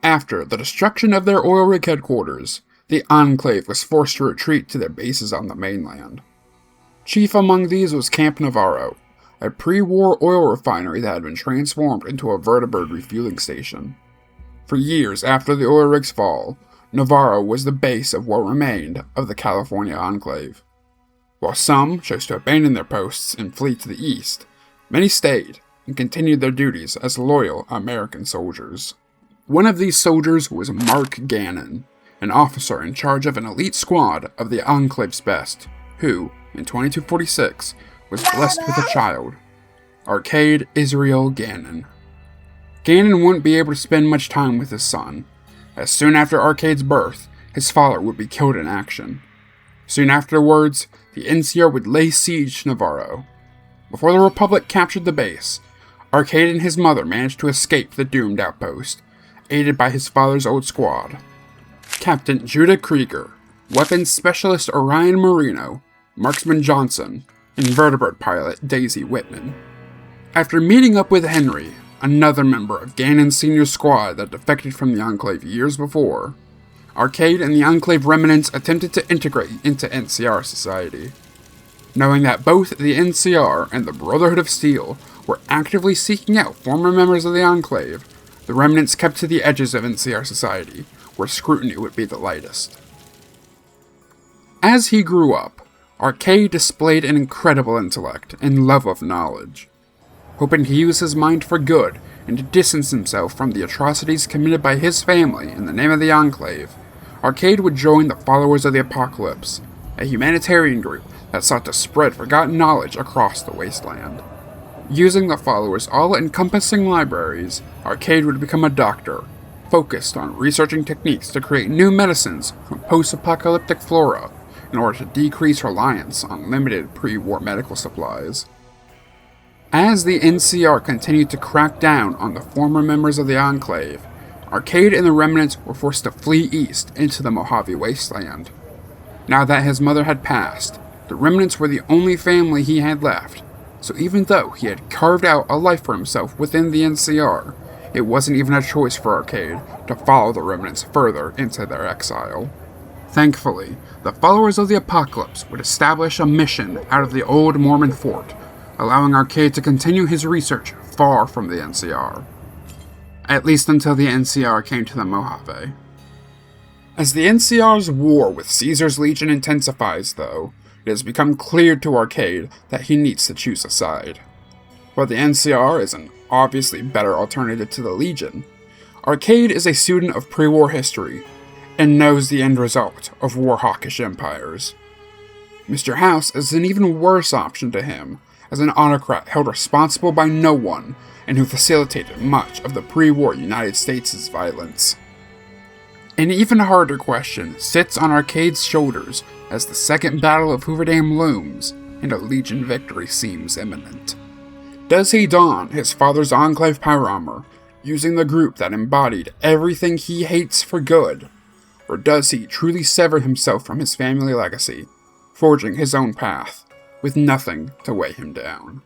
After the destruction of their oil rig headquarters, the Enclave was forced to retreat to their bases on the mainland. Chief among these was Camp Navarro, a pre-war oil refinery that had been transformed into a vertibird refueling station. For years after the oil rig's fall, Navarro was the base of what remained of the California Enclave. While some chose to abandon their posts and flee to the east, many stayed and continued their duties as loyal American soldiers. One of these soldiers was Mark Gannon, an officer in charge of an elite squad of the Enclave's best, who, in 2246, was blessed with a child, Arcade Israel Gannon. Gannon wouldn't be able to spend much time with his son, as soon after Arcade's birth, his father would be killed in action. Soon afterwards, the NCR would lay siege to Navarro. Before the Republic captured the base, Arcade and his mother managed to escape the doomed outpost, aided by his father's old squad. Captain Judah Krieger, Weapons Specialist Orion Marino, Marksman Johnson, and vertibird pilot Daisy Whitman. After meeting up with Henry, another member of Gannon's senior squad that defected from the Enclave years before, Arcade and the Enclave remnants attempted to integrate into NCR society. Knowing that both the NCR and the Brotherhood of Steel were actively seeking out former members of the Enclave, the remnants kept to the edges of NCR society, where scrutiny would be the lightest. As he grew up, Arcade displayed an incredible intellect and love of knowledge. Hoping to use his mind for good and to distance himself from the atrocities committed by his family in the name of the Enclave, Arcade would join the Followers of the Apocalypse, a humanitarian group that sought to spread forgotten knowledge across the wasteland. Using the Followers' all-encompassing libraries, Arcade would become a doctor, focused on researching techniques to create new medicines from post-apocalyptic flora in order to decrease reliance on limited pre-war medical supplies. As the NCR continued to crack down on the former members of the Enclave, Arcade and the remnants were forced to flee east into the Mojave Wasteland. Now that his mother had passed, the remnants were the only family he had left, so even though he had carved out a life for himself within the NCR, it wasn't even a choice for Arcade to follow the remnants further into their exile. Thankfully, the Followers of the Apocalypse would establish a mission out of the old Mormon fort, allowing Arcade to continue his research far from the NCR. At least until the NCR came to the Mojave. As the NCR's war with Caesar's Legion intensifies, though, it has become clear to Arcade that he needs to choose a side. While the NCR is an obviously better alternative to the Legion, Arcade is a student of pre-war history and knows the end result of war-hawkish empires. Mr. House is an even worse option to him, as an autocrat held responsible by no one and who facilitated much of the pre-war United States' violence. An even harder question sits on Arcade's shoulders as the Second Battle of Hoover Dam looms and a Legion victory seems imminent. Does he don his father's Enclave power armor, using the group that embodied everything he hates for good, or does he truly sever himself from his family legacy, forging his own path, with nothing to weigh him down?